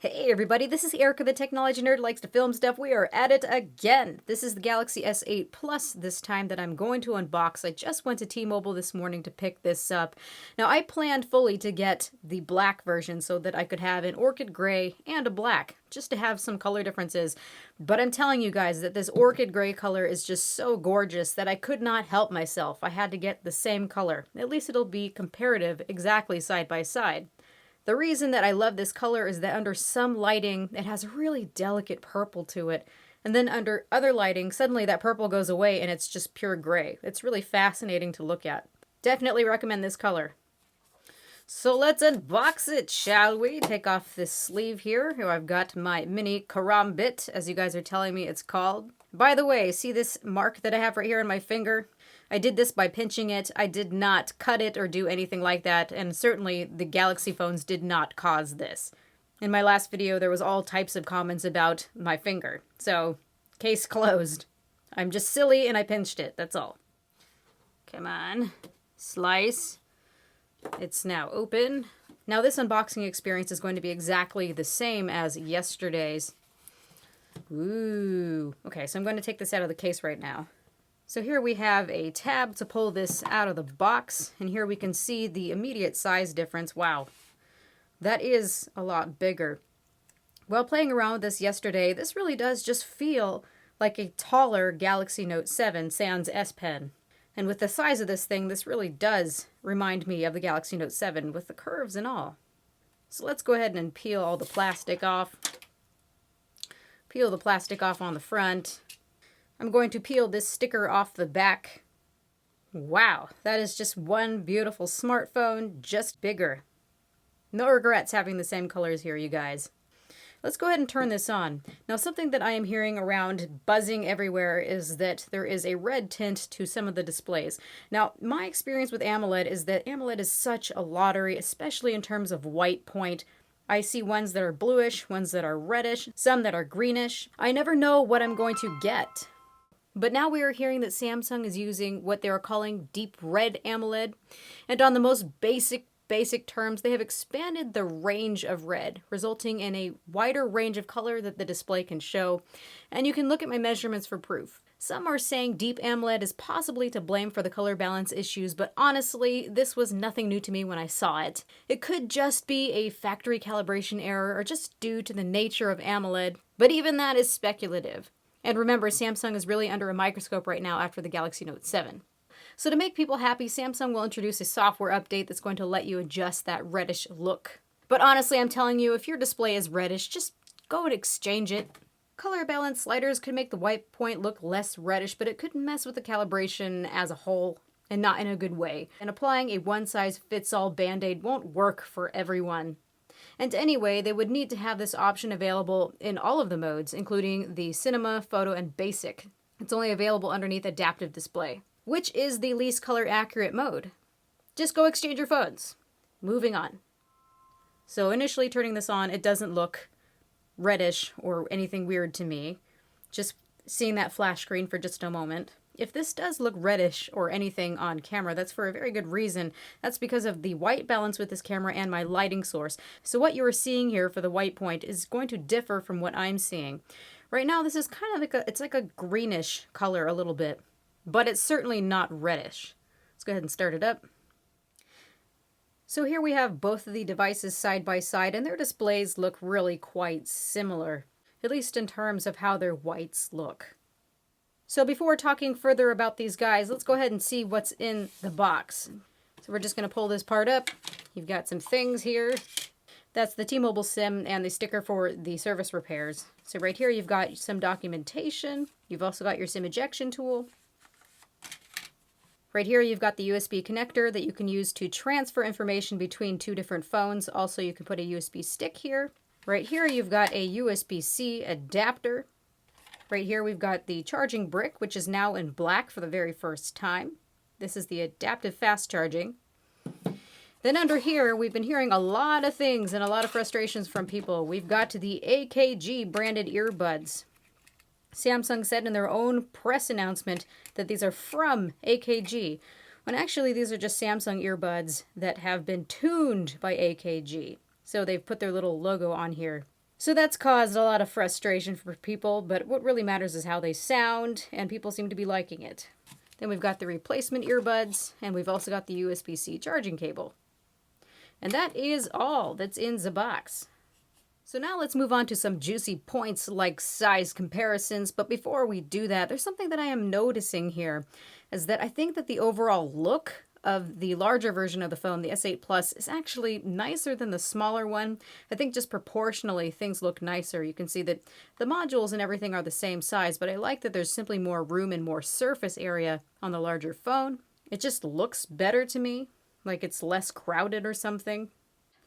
Hey everybody, this is Erica, the technology nerd who likes to film stuff. We are at it again. This is the Galaxy S8 Plus this time that I'm going to unbox. I just went to T-Mobile this morning to pick this up. Now I planned fully to get the black version so that I could have an orchid gray and a black, just to have some color differences. But I'm telling you guys that this orchid gray color is just so gorgeous that I could not help myself. I had to get the same color. At least it'll be comparative, exactly side by side. The reason that I love this color is that under some lighting, it has a really delicate purple to it. And then under other lighting, suddenly that purple goes away and it's just pure gray. It's really fascinating to look at. Definitely recommend this color. So let's unbox it, shall we? Take off this sleeve here. Here I've got my mini karambit, as you guys are telling me it's called. By the way, see this mark that I have right here on my finger? I did this by pinching it. I did not cut it or do anything like that, and certainly the Galaxy phones did not cause this. In my last video, there was all types of comments about my finger. So, case closed. I'm just silly and I pinched it, that's all. Come on. Slice. It's now open. Now this unboxing experience is going to be exactly the same as yesterday's. Ooh. Okay, so I'm going to take this out of the case right now. So here we have a tab to pull this out of the box, and here we can see the immediate size difference. Wow, that is a lot bigger. While playing around with this yesterday, this really does just feel like a taller Galaxy Note 7 sans S Pen. And with the size of this thing, this really does remind me of the Galaxy Note 7 with the curves and all. So let's go ahead and peel all the plastic off. Peel the plastic off on the front. I'm going to peel this sticker off the back. Wow, that is just one beautiful smartphone, just bigger. No regrets having the same colors here, you guys. Let's go ahead and turn this on. Now, something that I am hearing around buzzing everywhere is that there is a red tint to some of the displays. Now, my experience with AMOLED is that AMOLED is such a lottery, especially in terms of white point. I see ones that are bluish, ones that are reddish, some that are greenish. I never know what I'm going to get. But now we are hearing that Samsung is using what they are calling deep red AMOLED. And on the most basic terms, they have expanded the range of red, resulting in a wider range of color that the display can show. And you can look at my measurements for proof. Some are saying deep AMOLED is possibly to blame for the color balance issues, but honestly, this was nothing new to me when I saw it. It could just be a factory calibration error or just due to the nature of AMOLED, but even that is speculative. And remember, Samsung is really under a microscope right now after the Galaxy Note 7. So to make people happy, Samsung will introduce a software update that's going to let you adjust that reddish look. But honestly, I'm telling you, if your display is reddish, just go and exchange it. Color balance sliders could make the white point look less reddish, but it could mess with the calibration as a whole, and not in a good way. And applying a one-size-fits-all band-aid won't work for everyone. And anyway, they would need to have this option available in all of the modes, including the Cinema, Photo, and Basic. It's only available underneath Adaptive Display, which is the least color accurate mode. Just go exchange your phones. Moving on. So initially turning this on, it doesn't look reddish or anything weird to me. Just seeing that flash screen for just a moment. If this does look reddish or anything on camera, that's for a very good reason. That's because of the white balance with this camera and my lighting source. So what you are seeing here for the white point is going to differ from what I'm seeing. Right now, this is kind of like it's like a greenish color a little bit, but it's certainly not reddish. Let's go ahead and start it up. So here we have both of the devices side by side, and their displays look really quite similar, at least in terms of how their whites look. So before talking further about these guys, let's go ahead and see what's in the box. So we're just going to pull this part up. You've got some things here. That's the T-Mobile SIM and the sticker for the service repairs. So right here you've got some documentation. You've also got your SIM ejection tool. Right here you've got the USB connector that you can use to transfer information between two different phones. Also you can put a USB stick here. Right here you've got a USB-C adapter. Right here we've got the charging brick, which is now in black for the very first time. This is the adaptive fast charging. Then under here, we've been hearing a lot of things and a lot of frustrations from people. We've got the AKG branded earbuds. Samsung said in their own press announcement that these are from AKG, when actually these are just Samsung earbuds that have been tuned by AKG. So they've put their little logo on here. So that's caused a lot of frustration for people, but what really matters is how they sound, and people seem to be liking it. Then we've got the replacement earbuds, and we've also got the USB-C charging cable. And that is all that's in the box. So now let's move on to some juicy points like size comparisons, but before we do that, there's something that I am noticing here, is that I think that the overall look of the larger version of the phone, the S8 Plus, is actually nicer than the smaller one. I think just proportionally things look nicer. You can see that the modules and everything are the same size, but I like that there's simply more room and more surface area on the larger phone. It just looks better to me, like it's less crowded or something.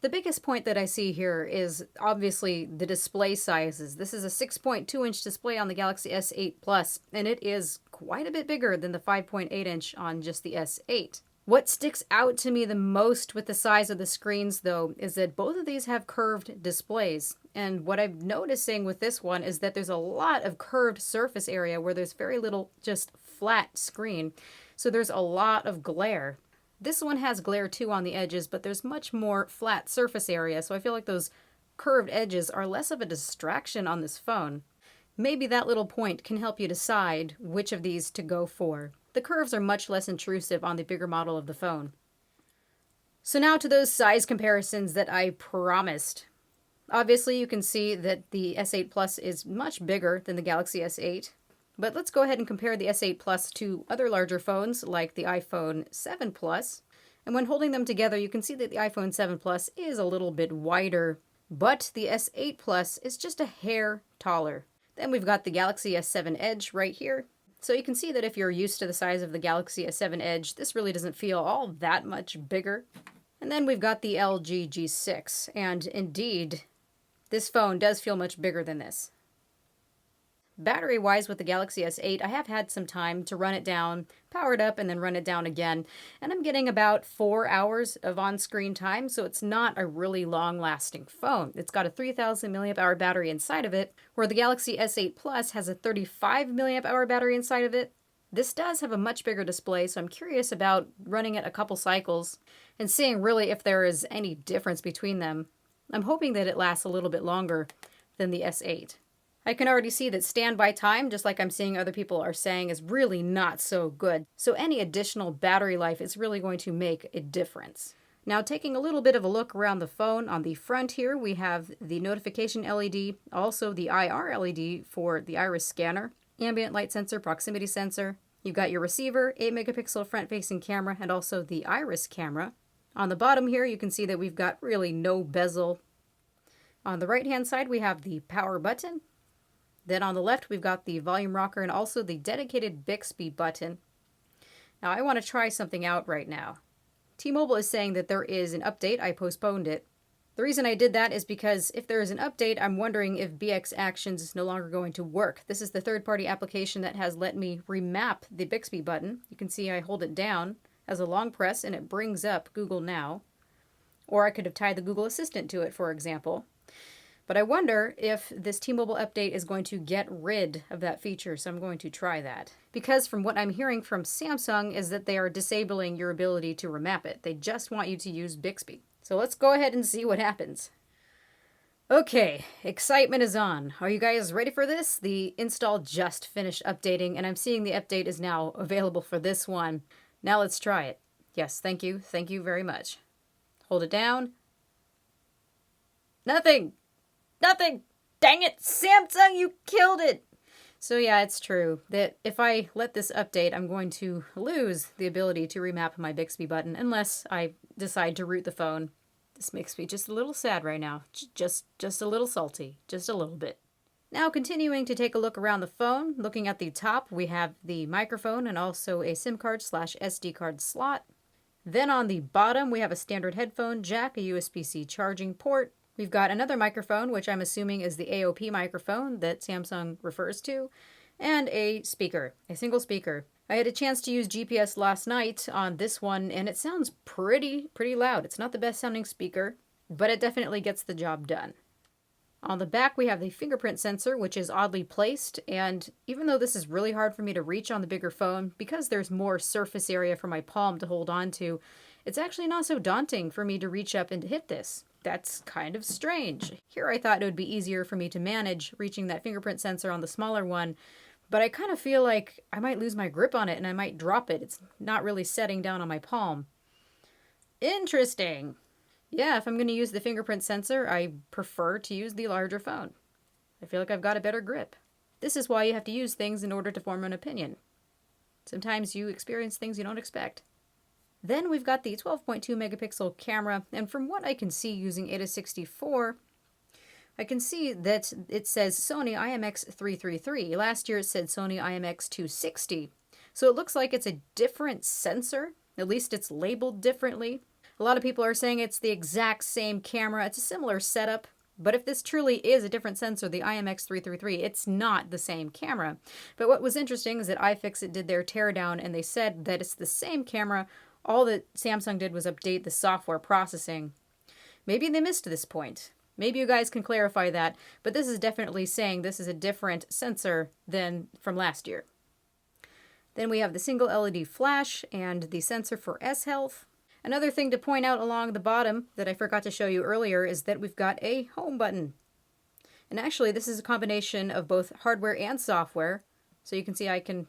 The biggest point that I see here is obviously the display sizes. This is a 6.2-inch display on the Galaxy S8 Plus, and it is quite a bit bigger than the 5.8-inch on just the S8. What sticks out to me the most with the size of the screens, though, is that both of these have curved displays. And what I'm noticing with this one is that there's a lot of curved surface area where there's very little just flat screen. So there's a lot of glare. This one has glare too on the edges, but there's much more flat surface area, so I feel like those curved edges are less of a distraction on this phone. Maybe that little point can help you decide which of these to go for. The curves are much less intrusive on the bigger model of the phone. So now to those size comparisons that I promised. Obviously you can see that the S8 Plus is much bigger than the Galaxy S8. But let's go ahead and compare the S8 Plus to other larger phones like the iPhone 7 Plus. And when holding them together, you can see that the iPhone 7 Plus is a little bit wider, but the S8 Plus is just a hair taller. Then we've got the Galaxy S7 Edge right here. So you can see that if you're used to the size of the Galaxy S7 Edge, this really doesn't feel all that much bigger. And then we've got the LG G6, and indeed, this phone does feel much bigger than this. Battery-wise with the Galaxy S8, I have had some time to run it down, power it up, and then run it down again. And I'm getting about 4 hours of on-screen time, so it's not a really long-lasting phone. It's got a 3000 mAh battery inside of it, where the Galaxy S8 Plus has a 35 mAh battery inside of it. This does have a much bigger display, so I'm curious about running it a couple cycles and seeing really if there is any difference between them. I'm hoping that it lasts a little bit longer than the S8. I can already see that standby time, just like I'm seeing other people are saying, is really not so good. So any additional battery life is really going to make a difference. Now taking a little bit of a look around the phone, on the front here we have the notification LED, also the IR LED for the iris scanner, ambient light sensor, proximity sensor. You've got your receiver, 8 megapixel front-facing camera, and also the iris camera. On the bottom here you can see that we've got really no bezel. On the right-hand side we have the power button. Then on the left, we've got the volume rocker and also the dedicated Bixby button. Now, I want to try something out right now. T-Mobile is saying that there is an update. I postponed it. The reason I did that is because if there is an update, I'm wondering if BX Actions is no longer going to work. This is the third-party application that has let me remap the Bixby button. You can see I hold it down as a long press and it brings up Google Now. Or I could have tied the Google Assistant to it, for example. But I wonder if this T-Mobile update is going to get rid of that feature, so I'm going to try that. Because from what I'm hearing from Samsung is that they are disabling your ability to remap it. They just want you to use Bixby. So let's go ahead and see what happens. Okay, excitement is on. Are you guys ready for this? The install just finished updating, and I'm seeing the update is now available for this one. Now let's try it. Yes, thank you. Thank you very much. Hold it down. Nothing! Nothing! Dang it! Samsung, you killed it! So yeah, it's true that if I let this update, I'm going to lose the ability to remap my Bixby button unless I decide to root the phone. This makes me just a little sad right now. Just a little salty. Just a little bit. Now continuing to take a look around the phone, looking at the top, we have the microphone and also a SIM card / SD card slot. Then on the bottom, we have a standard headphone jack, a USB-C charging port. We've got another microphone, which I'm assuming is the AOP microphone that Samsung refers to, and a speaker, a single speaker. I had a chance to use GPS last night on this one, and it sounds pretty loud. It's not the best sounding speaker, but it definitely gets the job done. On the back, we have the fingerprint sensor, which is oddly placed, and even though this is really hard for me to reach on the bigger phone, because there's more surface area for my palm to hold on to, it's actually not so daunting for me to reach up and to hit this. That's kind of strange. Here I thought it would be easier for me to manage reaching that fingerprint sensor on the smaller one, but I kind of feel like I might lose my grip on it and I might drop it. It's not really setting down on my palm. Interesting. Yeah, if I'm going to use the fingerprint sensor, I prefer to use the larger phone. I feel like I've got a better grip. This is why you have to use things in order to form an opinion. Sometimes you experience things you don't expect. Then we've got the 12.2 megapixel camera, and from what I can see using AIDA64, I can see that it says Sony IMX333. Last year it said Sony IMX260. So it looks like it's a different sensor. At least it's labeled differently. A lot of people are saying it's the exact same camera. It's a similar setup. But if this truly is a different sensor, the IMX333, it's not the same camera. But what was interesting is that iFixit did their teardown and they said that it's the same camera. All that Samsung did was update the software processing. Maybe they missed this point. Maybe you guys can clarify that, but this is definitely saying this is a different sensor than from last year. Then we have the single LED flash and the sensor for S-Health. Another thing to point out along the bottom that I forgot to show you earlier is that we've got a home button. And actually this is a combination of both hardware and software. So you can see I can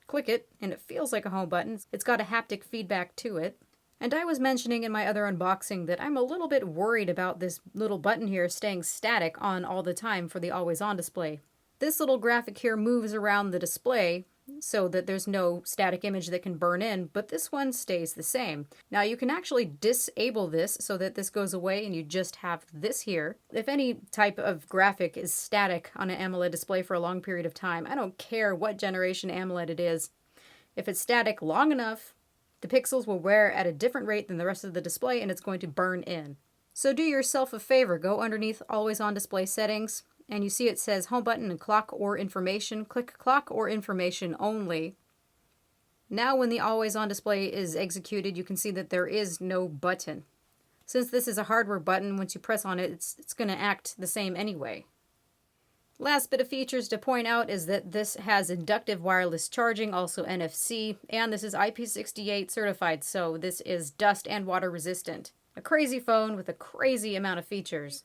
click it and it feels like a home button. It's got a haptic feedback to it. And I was mentioning in my other unboxing that I'm a little bit worried about this little button here staying static on all the time for the always on display. This little graphic here moves around the display so that there's no static image that can burn in, but this one stays the same. Now you can actually disable this so that this goes away and you just have this here. If any type of graphic is static on an AMOLED display for a long period of time, I don't care what generation AMOLED it is, if it's static long enough, the pixels will wear at a different rate than the rest of the display and it's going to burn in. So do yourself a favor, go underneath always on display settings, and you see it says home button and clock or information. Click clock or information only. Now when the always on display is executed, you can see that there is no button. Since this is a hardware button, once you press on it, it's going to act the same anyway. Last bit of features to point out is that this has inductive wireless charging, also NFC, and this is IP68 certified, so this is dust and water resistant. A crazy phone with a crazy amount of features.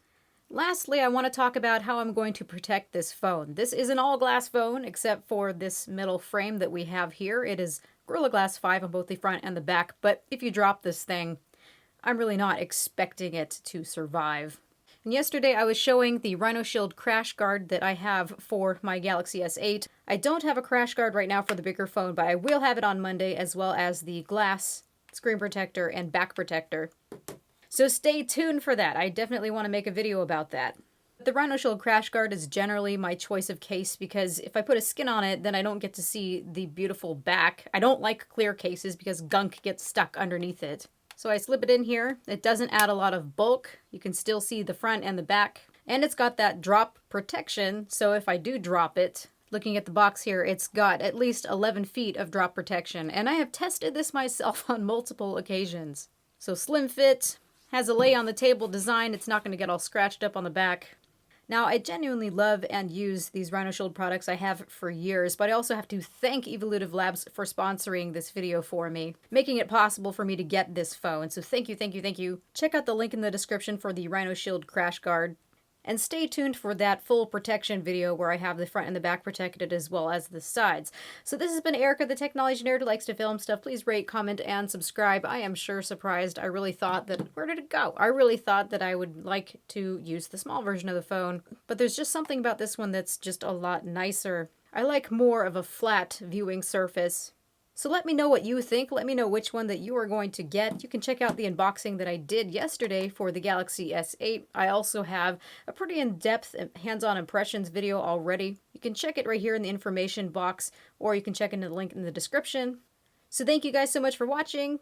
Lastly, I want to talk about how I'm going to protect this phone. This is an all-glass phone, except for this metal frame that we have here. It is Gorilla Glass 5 on both the front and the back, but if you drop this thing, I'm really not expecting it to survive. And yesterday I was showing the Rhino Shield crash guard that I have for my Galaxy S8. I don't have a crash guard right now for the bigger phone, but I will have it on Monday, as well as the glass screen protector and back protector. So stay tuned for that. I definitely want to make a video about that. The Rhino Shield crash guard is generally my choice of case because if I put a skin on it, then I don't get to see the beautiful back. I don't like clear cases because gunk gets stuck underneath it. So I slip it in here. It doesn't add a lot of bulk. You can still see the front and the back. And it's got that drop protection, so if I do drop it, looking at the box here, it's got at least 11 feet of drop protection. And I have tested this myself on multiple occasions. So slim fit. Has a lay on the table design. It's not going to get all scratched up on the back. Now, I genuinely love and use these Rhino Shield products. I have for years, but I also have to thank Evolutive Labs for sponsoring this video for me, making it possible for me to get this phone. So thank you, thank you, thank you. Check out the link in the description for the Rhino Shield crash guard. And stay tuned for that full protection video where I have the front and the back protected as well as the sides. So this has been Erica, the technology nerd who likes to film stuff. Please rate, comment, and subscribe. I am sure surprised. I really thought that, where did it go? I really thought that I would like to use the small version of the phone, but there's just something about this one that's just a lot nicer. I like more of a flat viewing surface. So let me know what you think. Let me know which one that you are going to get. You can check out the unboxing that I did yesterday for the Galaxy S8. I also have a pretty in-depth hands-on impressions video already. You can check it right here in the information box, or you can check into the link in the description. So thank you guys so much for watching.